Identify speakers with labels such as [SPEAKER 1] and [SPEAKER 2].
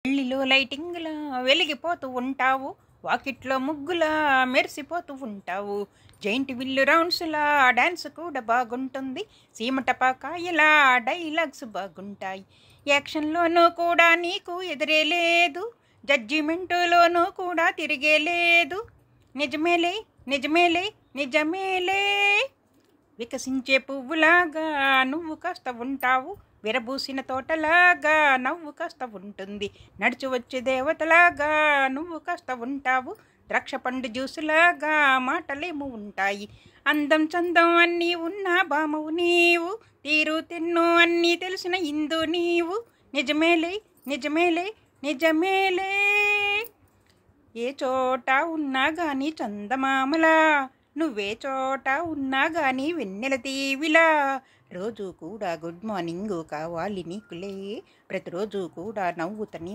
[SPEAKER 1] పెళ్లిలో లైటింగ్లా వెలిగిపోతూ ఉంటావు, వాకిట్లో ముగ్గులా మెరిసిపోతూ ఉంటావు. జైంట్ విల్లు రౌండ్స్లా డాన్స్ కూడా బాగుంటుంది, సీమటపాకాయలా డైలాగ్స్ బాగుంటాయి. యాక్షన్లోనూ కూడా నీకు ఎదురే లేదు, జడ్జిమెంటులోనూ కూడా తిరిగే లేదు. నిజమేలే నిజమేలే నిజమేలే. వికసించే పువ్వులాగా నువ్వు కాస్త ఉంటావు, విరబూసిన తోటలాగా నవ్వు కాస్త ఉంటుంది. నడుచు వచ్చే దేవతలాగా నువ్వు కాస్త ఉంటావు, ద్రాక్ష పండు జ్యూసులాగా మాటలేమో ఉంటాయి. అందం చందం అన్నీ ఉన్న బామవు నీవు, తీరు తెన్ను అన్నీ తెలిసిన ఇందు నీవు. నిజమేలే నిజమేలే నిజమేలే. ఏ చోట ఉన్నా గాని చందమామలా, నువ్వే చోట ఉన్నా గాని వెన్నెల తీవిలా. రోజు కూడా గుడ్ మార్నింగ్ కావాలి నీకులే, ప్రతిరోజు కూడా నవ్వుతని